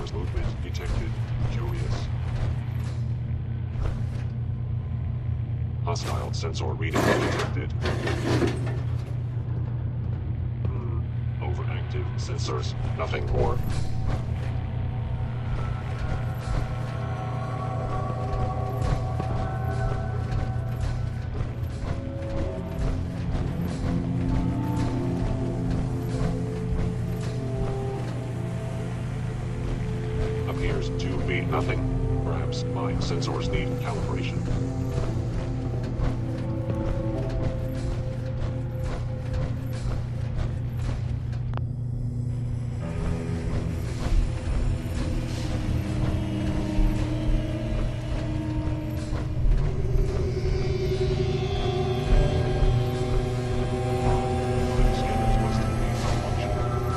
Sensor's movement detected. Curious. Hostile sensor reading detected. Overactive sensors. Nothing more. Appears to be nothing. Perhaps my sensors need calibration. Scanners must be malfunctioning.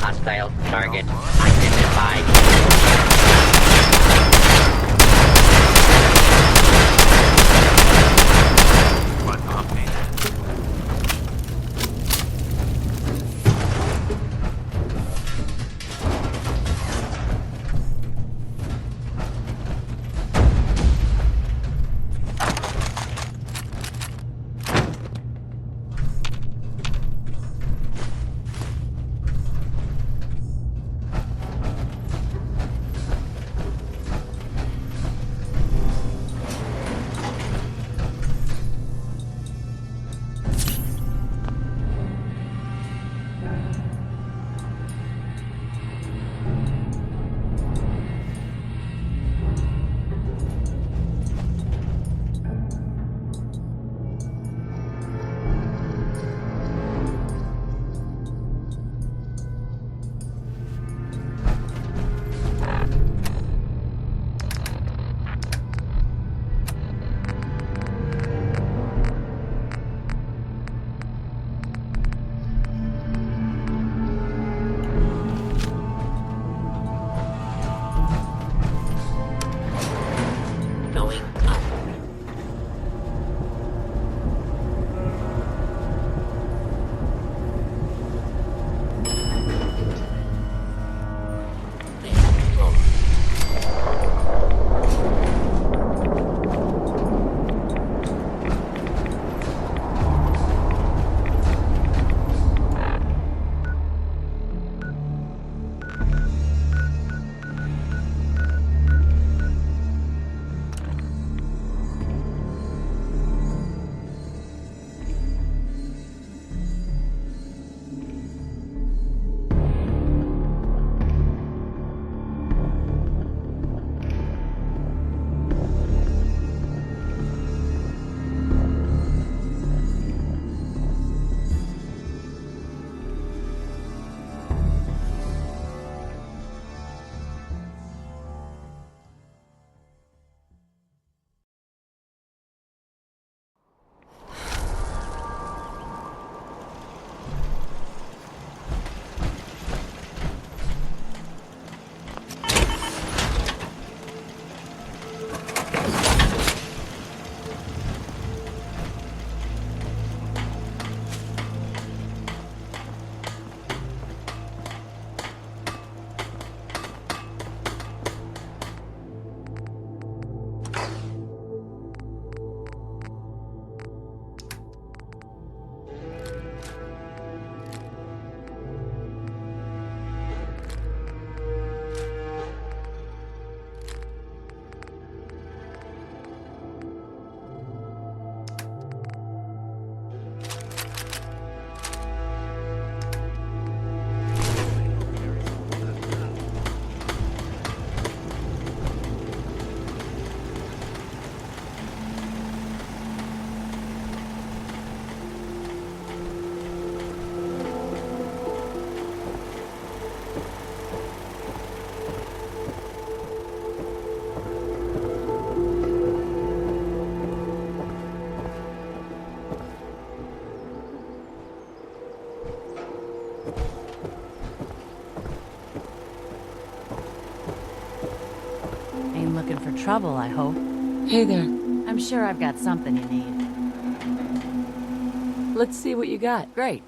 Hostile target identified. Ain't looking for trouble, I hope. Hey there. I'm sure I've got something you need. Let's see what you got. Great.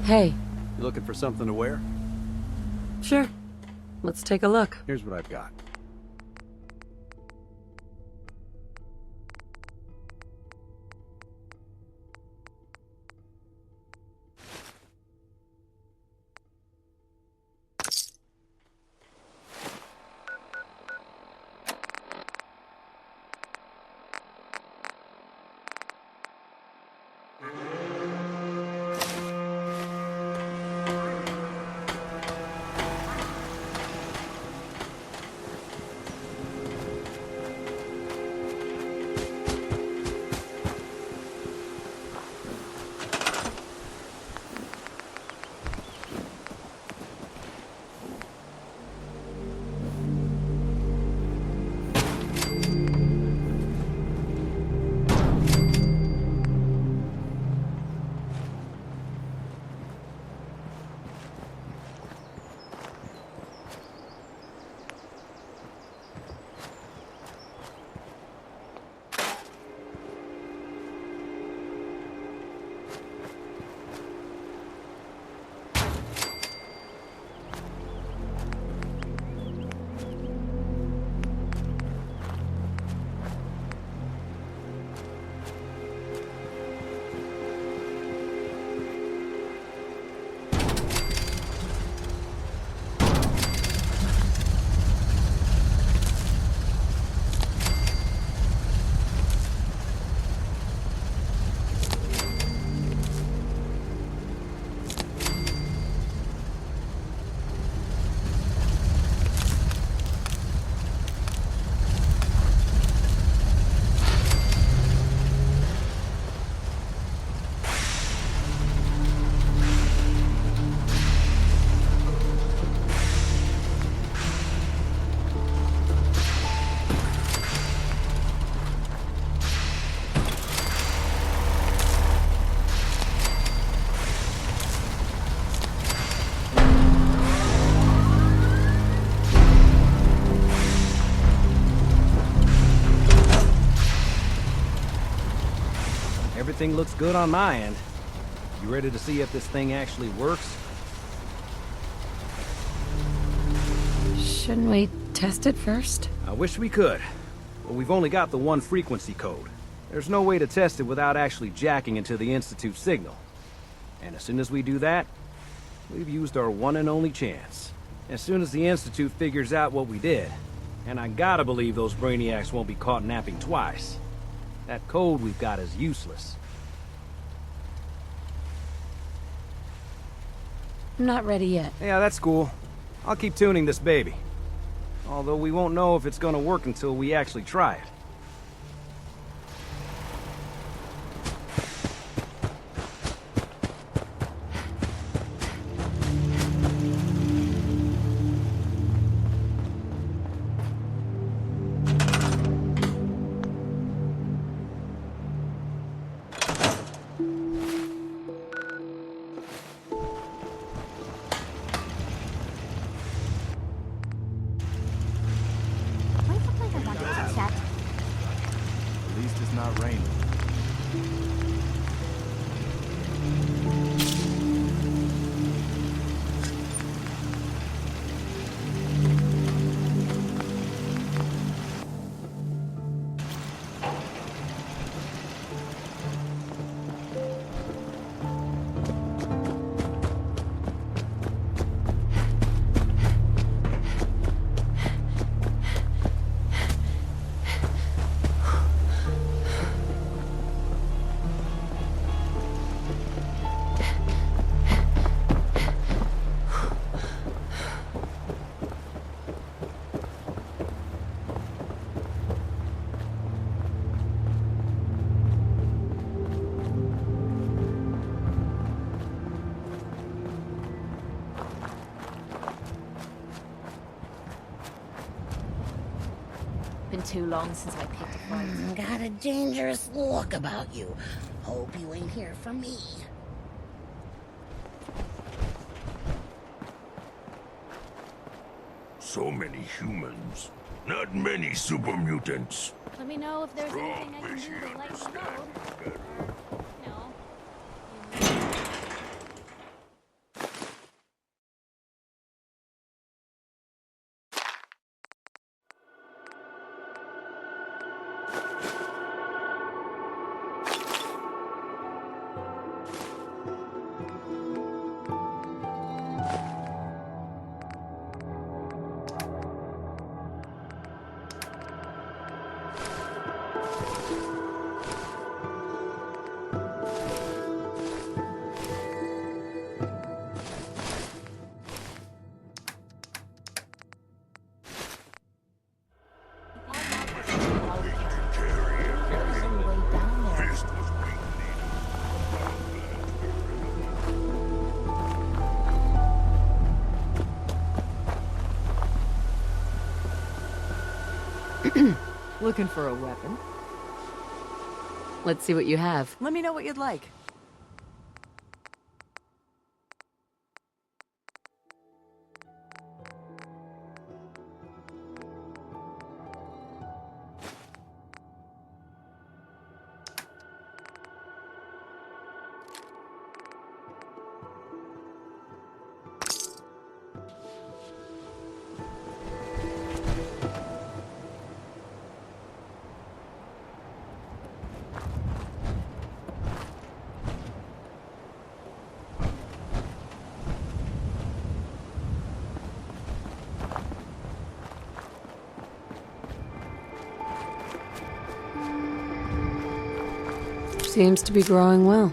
Hey. You looking for something to wear? Sure. Let's take a look. Here's what I've got. Everything looks good on my end. You ready to see if this thing actually works? Shouldn't we test it first? I wish we could, but we've only got the one frequency code. There's no way to test it without actually jacking into the Institute signal. And as soon as we do that, we've used our one and only chance. As soon as the Institute figures out what we did, and I gotta believe those brainiacs won't be caught napping twice, that code we've got is useless. I'm not ready yet. Yeah, that's cool. I'll keep tuning this baby. Although we won't know if it's gonna work until we actually try it. At least it's not raining. Been too long since I picked a fight. Got a dangerous look about you. Hope you ain't here for me. So many humans. Not many super mutants. Let me know if there's anything I can do to lighten the load. No. Looking for a weapon? Let's see what you have. Let me know what you'd like. Seems to be growing well.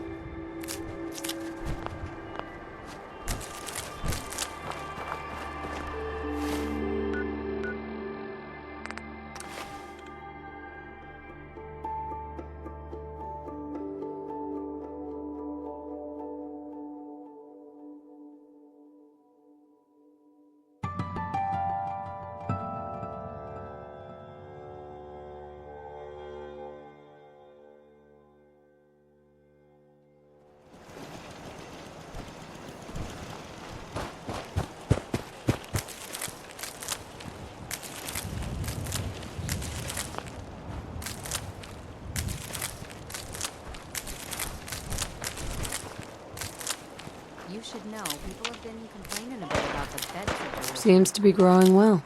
You should know, people have been complaining a bit about the bed situation. Seems to be growing well.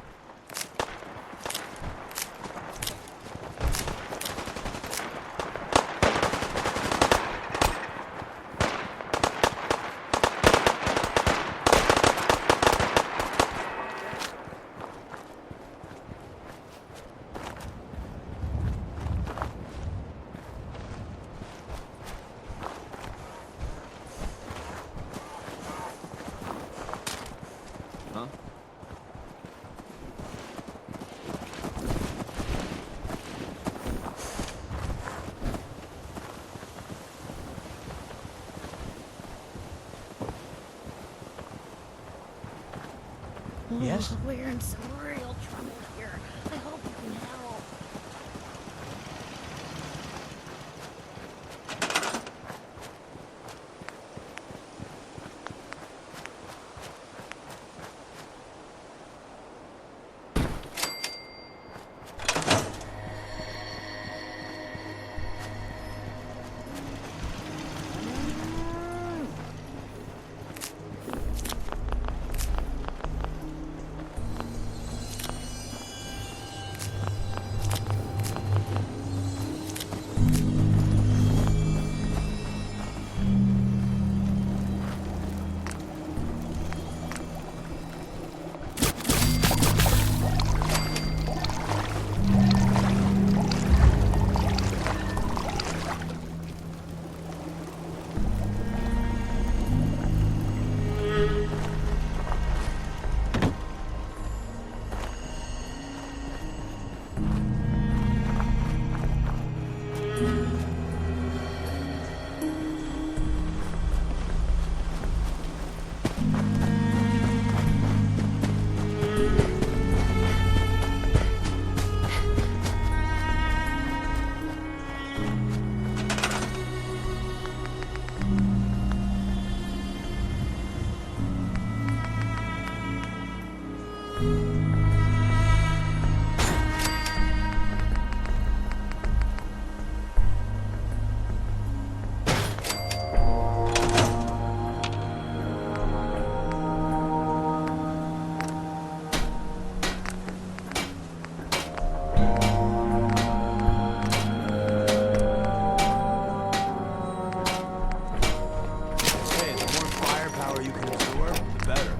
Huh? Yes? We're in some real trouble here. I hope you can help. Hey, the more firepower you can absorb, the better.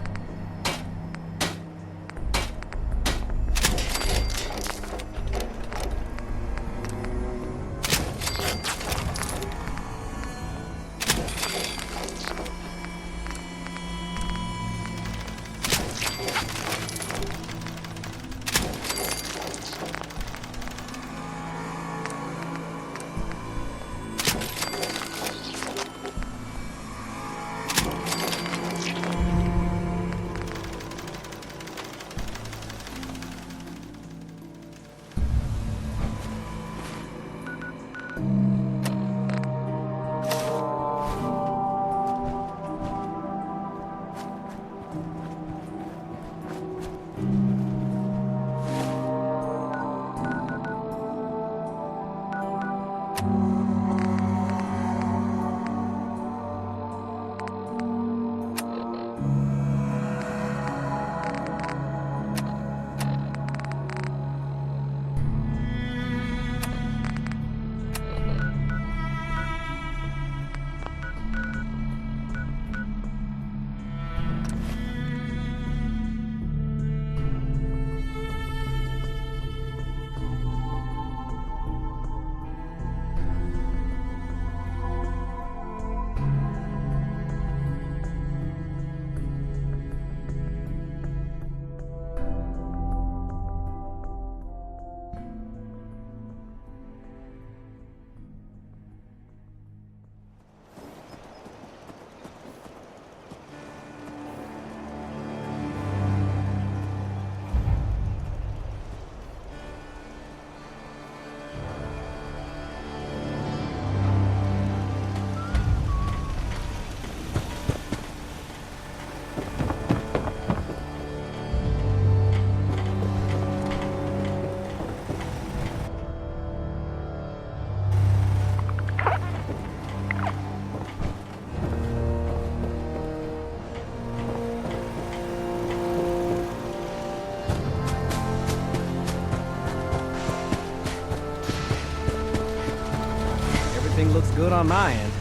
looks good on my end.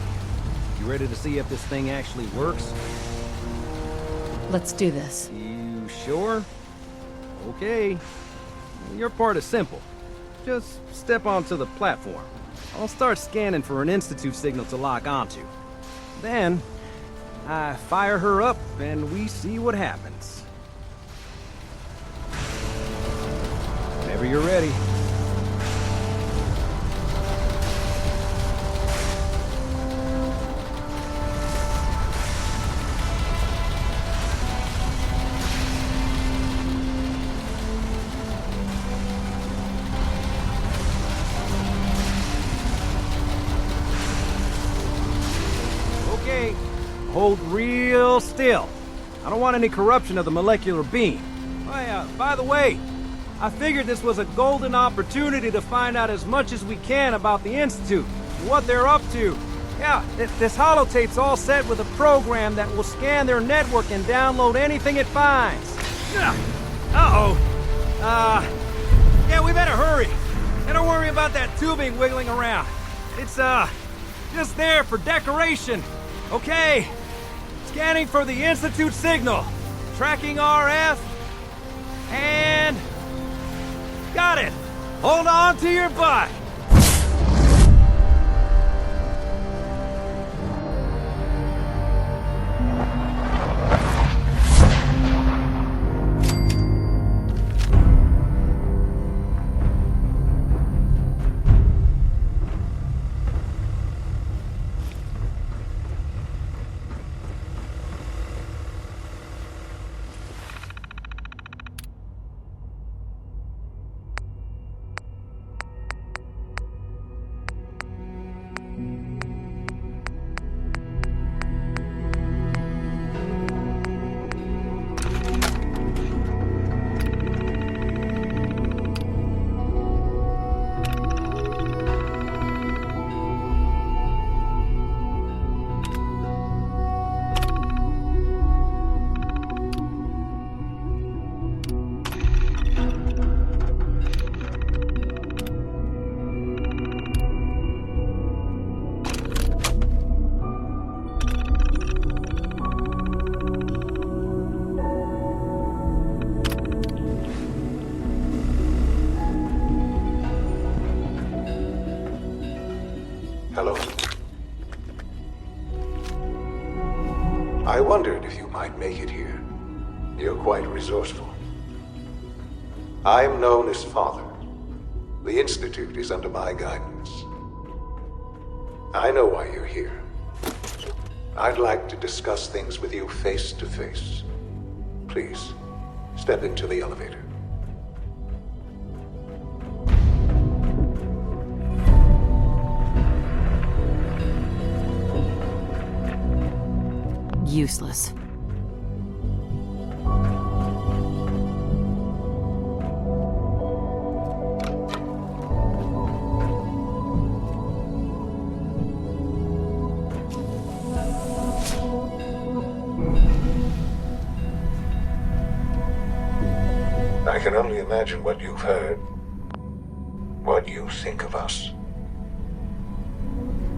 You ready to see if this thing actually works? Let's do this. You sure? Okay. Your part is simple. Just step onto the platform. I'll start scanning for an Institute signal to lock onto. Then, I fire her up and we see what happens. Whenever you're ready. Okay, hold real still. I don't want any corruption of the molecular beam. By the way, I figured this was a golden opportunity to find out as much as we can about the Institute, and what they're up to. Yeah, this holotape's all set with a program that will scan their network and download anything it finds. Uh-oh. Yeah, we better hurry. And don't worry about that tubing wiggling around. It's, just there for decoration. Okay. Scanning for the Institute signal. Tracking RF. And... got it. Hold on to your butt. Hello. I wondered if you might make it here. You're quite resourceful. I'm known as Father. The Institute is under my guidance. I know why you're here. I'd like to discuss things with you face to face. Please, step into the elevator. Useless. I can only imagine what you've heard, what you think of us.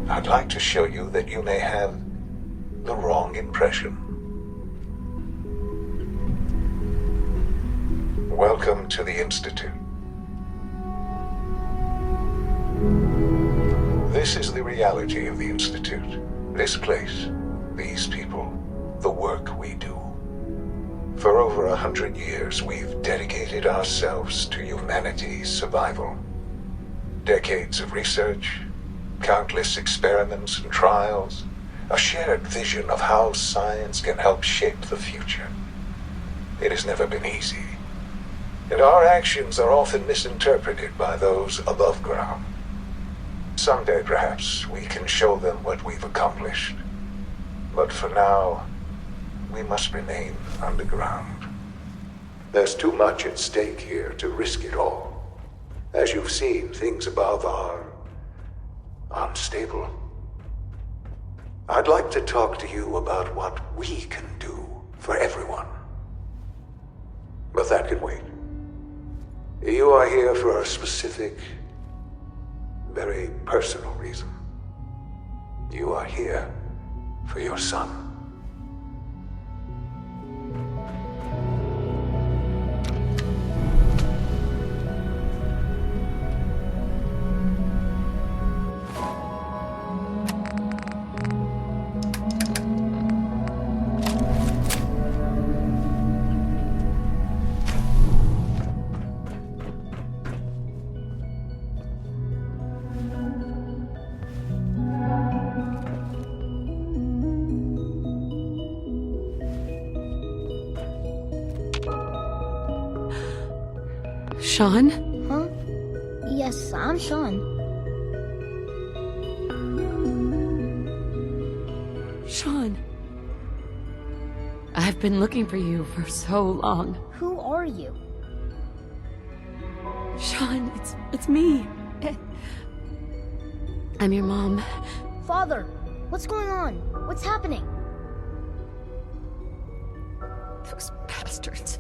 I'd like to show you that you may have the wrong impression. Welcome to the Institute. This is the reality of the Institute. This place, these people, the work we do. For over 100 years, we've dedicated ourselves to humanity's survival. Decades of research, countless experiments and trials, a shared vision of how science can help shape the future. It has never been easy, and our actions are often misinterpreted by those above ground. Someday, perhaps, we can show them what we've accomplished. But for now, we must remain underground. There's too much at stake here to risk it all. As you've seen, things above are unstable. I'd like to talk to you about what we can do for everyone. But that can wait. You are here for a specific, very personal reason. You are here for your son. Sean? Huh? Yes, I'm Sean. Sean. I've been looking for you for so long. Who are you? Sean, it's me. I'm your mom. Father, what's going on? What's happening? Those bastards.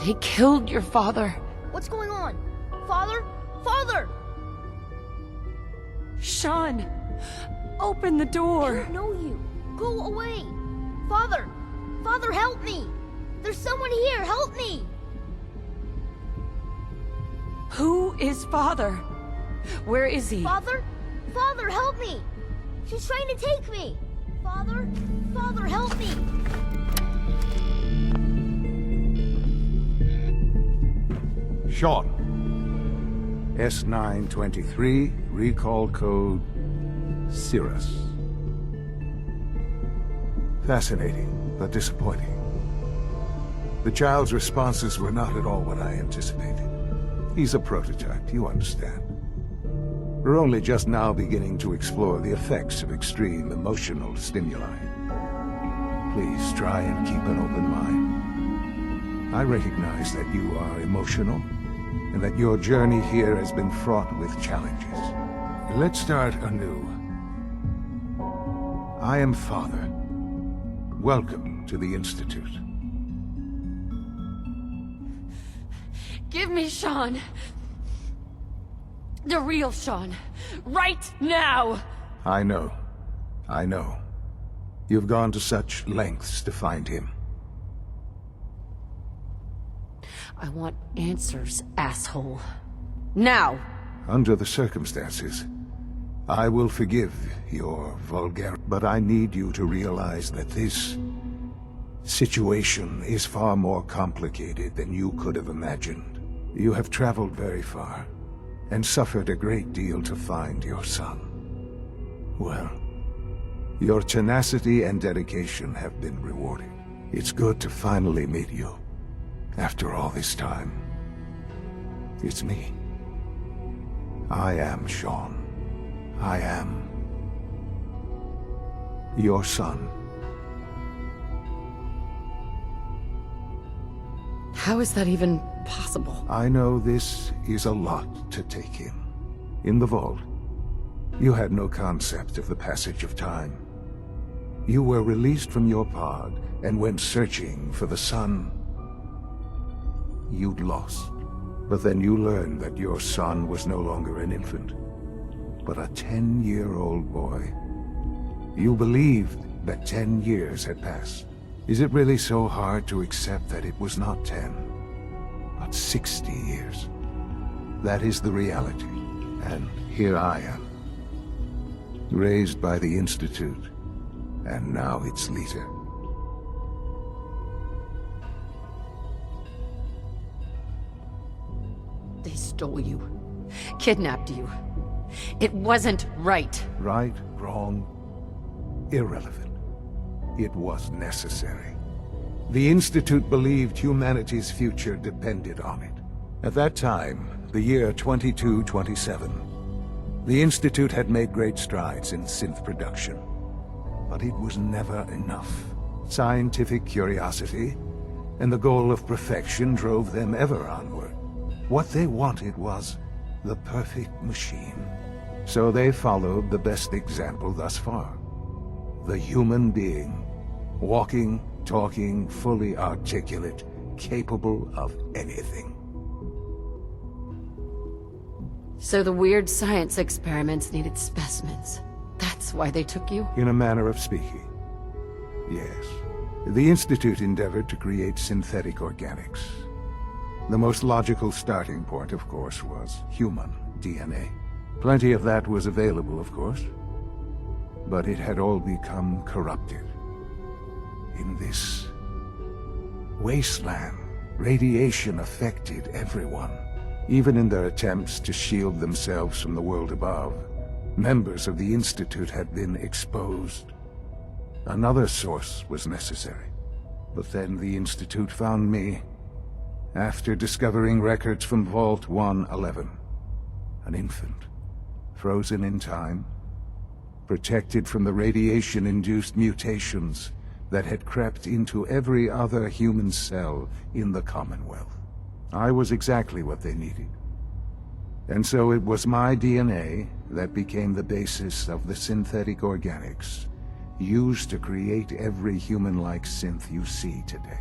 They killed your father. What's going on? Father? Father! Sean, open the I door. don't know you. Go away. Father! Father, help me! There's someone here, help me! Who is father? Where is he? Father? Father, help me! She's trying to take me! Father? Father, help me! Sean. S923, recall code Cirrus. Fascinating, but disappointing. The child's responses were not at all what I anticipated. He's a prototype, you understand. We're only just now beginning to explore the effects of extreme emotional stimuli. Please try and keep an open mind. I recognize that you are emotional, and that your journey here has been fraught with challenges. Let's start anew. I am Father. Welcome to the Institute. Give me Sean. The real Sean. Right now! I know. I know. You've gone to such lengths to find him. I want answers, asshole. Now! Under the circumstances, I will forgive your vulgarity, but I need you to realize that this situation is far more complicated than you could have imagined. You have traveled very far, and suffered a great deal to find your son. Well, your tenacity and dedication have been rewarded. It's good to finally meet you. After all this time, it's me. I am Sean. I am your son. How is that even possible? I know this is a lot to take in. In the vault, you had no concept of the passage of time. You were released from your pod and went searching for the son you'd lost. But then you learned that your son was no longer an infant, but a 10-year-old boy. You believed that 10 years had passed. Is it really so hard to accept that it was not 10, but 60 years? That is the reality, and here I am, raised by the Institute, and now its leader. They stole you. Kidnapped you. It wasn't right. Right, wrong, irrelevant. It was necessary. The Institute believed humanity's future depended on it. At that time, the year 2227, the Institute had made great strides in synth production. But it was never enough. Scientific curiosity and the goal of perfection drove them ever onward. What they wanted was the perfect machine. So they followed the best example thus far. The human being. Walking, talking, fully articulate, capable of anything. So the weird science experiments needed specimens. That's why they took you? In a manner of speaking, yes. The Institute endeavored to create synthetic organics. The most logical starting point, of course, was human DNA. Plenty of that was available, of course. But it had all become corrupted. In this wasteland, radiation affected everyone. Even in their attempts to shield themselves from the world above, members of the Institute had been exposed. Another source was necessary. But then the Institute found me, after discovering records from Vault 111. An infant, frozen in time, protected from the radiation-induced mutations that had crept into every other human cell in the Commonwealth. I was exactly what they needed. And so it was my DNA that became the basis of the synthetic organics used to create every human-like synth you see today.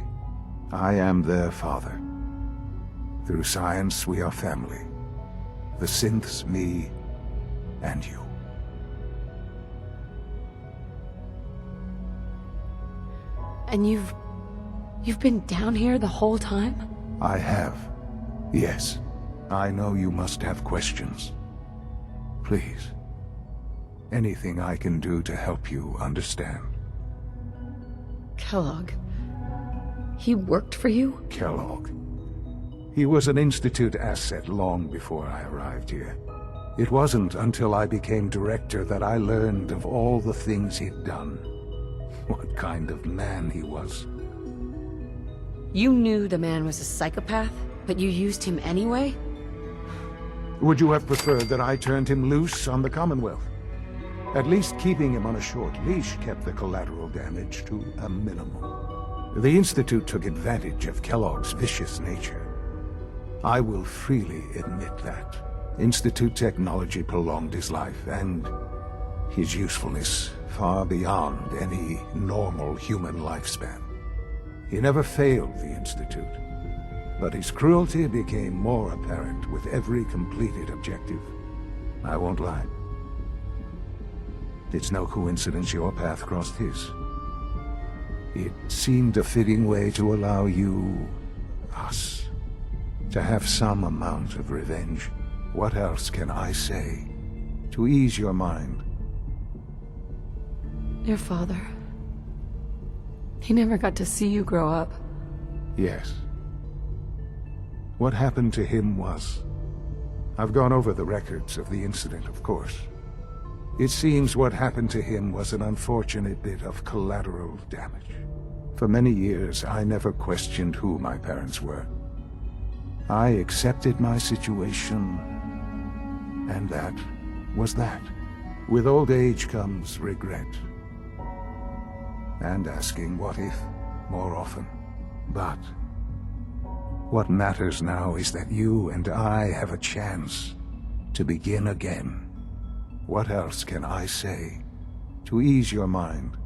I am their father. Through science, we are family. The synths, me, and you. And you've been down here the whole time? I have. Yes. I know you must have questions. Please. Anything I can do to help you understand. Kellogg. He worked for you? Kellogg. He was an Institute asset long before I arrived here. It wasn't until I became director that I learned of all the things he'd done. What kind of man he was. You knew the man was a psychopath, but you used him anyway? Would you have preferred that I turned him loose on the Commonwealth? At least keeping him on a short leash kept the collateral damage to a minimum. The Institute took advantage of Kellogg's vicious nature. I will freely admit that. Institute technology prolonged his life, and his usefulness far beyond any normal human lifespan. He never failed the Institute, but his cruelty became more apparent with every completed objective. I won't lie. It's no coincidence your path crossed his. It seemed a fitting way to allow you, us, to have some amount of revenge. What else can I say to ease your mind? Your father. He never got to see you grow up. Yes. What happened to him was... I've gone over the records of the incident, of course. It seems what happened to him was an unfortunate bit of collateral damage. For many years, I never questioned who my parents were. I accepted my situation, and that was that. With old age comes regret. And asking what if more often. But what matters now is that you and I have a chance to begin again. What else can I say to ease your mind?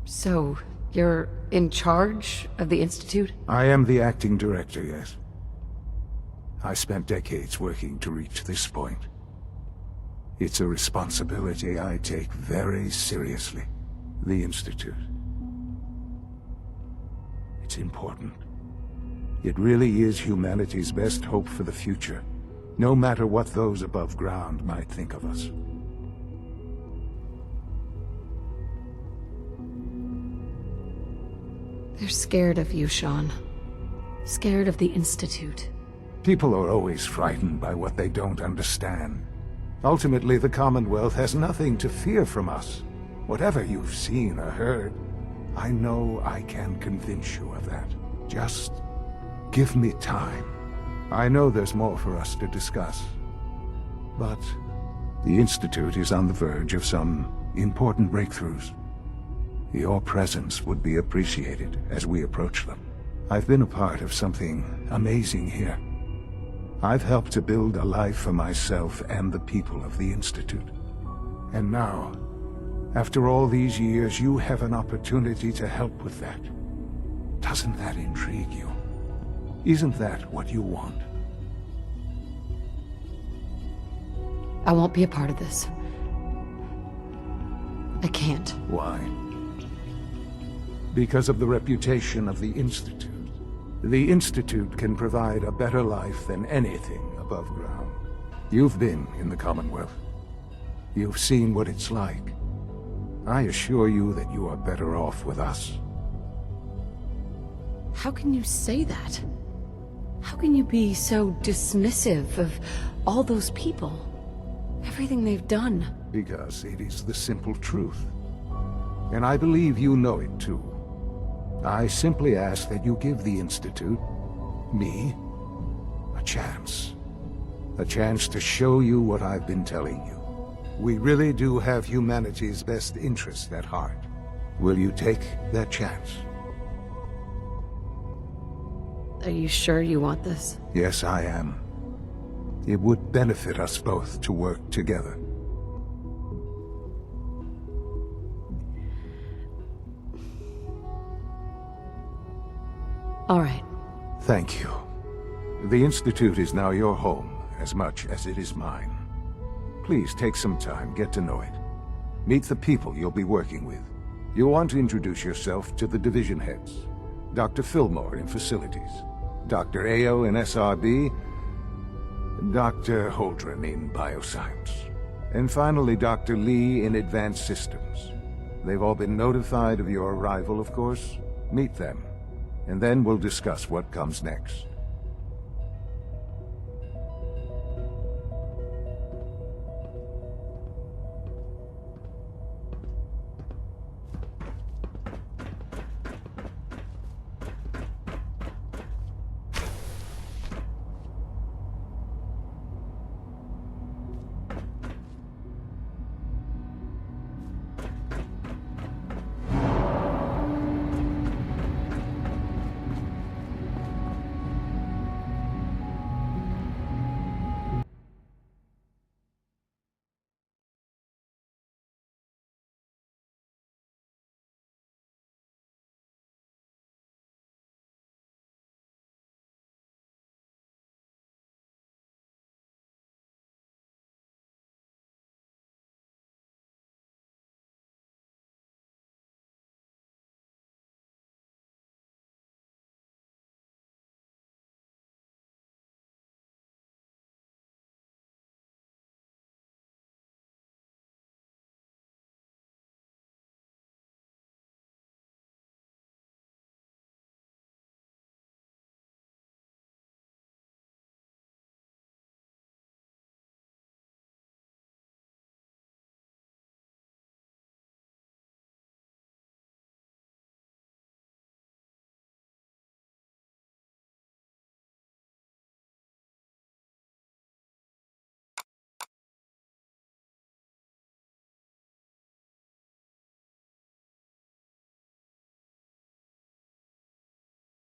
So, you're in charge of the Institute? I am the acting director, yes. I spent decades working to reach this point. It's a responsibility I take very seriously. The Institute. It's important. It really is humanity's best hope for the future, no matter what those above ground might think of us. They're scared of you, Sean. Scared of the Institute. People are always frightened by what they don't understand. Ultimately, the Commonwealth has nothing to fear from us. Whatever you've seen or heard, I know I can convince you of that. Just give me time. I know there's more for us to discuss. But the Institute is on the verge of some important breakthroughs. Your presence would be appreciated as we approach them. I've been a part of something amazing here. I've helped to build a life for myself and the people of the Institute. And now, after all these years, you have an opportunity to help with that. Doesn't that intrigue you? Isn't that what you want? I won't be a part of this. I can't. Why? Because of the reputation of the Institute. The Institute can provide a better life than anything above ground. You've been in the Commonwealth. You've seen what it's like. I assure you that you are better off with us. How can you say that? How can you be so dismissive of all those people? Everything they've done? Because it is the simple truth. And I believe you know it too. I simply ask that you give the Institute, me, a chance. A chance to show you what I've been telling you. We really do have humanity's best interest at heart. Will you take that chance? Are you sure you want this? Yes, I am. It would benefit us both to work together. All right. Thank you. The Institute is now your home, as much as it is mine. Please take some time, get to know it. Meet the people you'll be working with. You'll want to introduce yourself to the division heads. Dr. Fillmore in Facilities, Dr. Ayo in SRB, Dr. Holdren in Bioscience, and finally Dr. Lee in Advanced Systems. They've all been notified of your arrival, of course. Meet them, and then we'll discuss what comes next.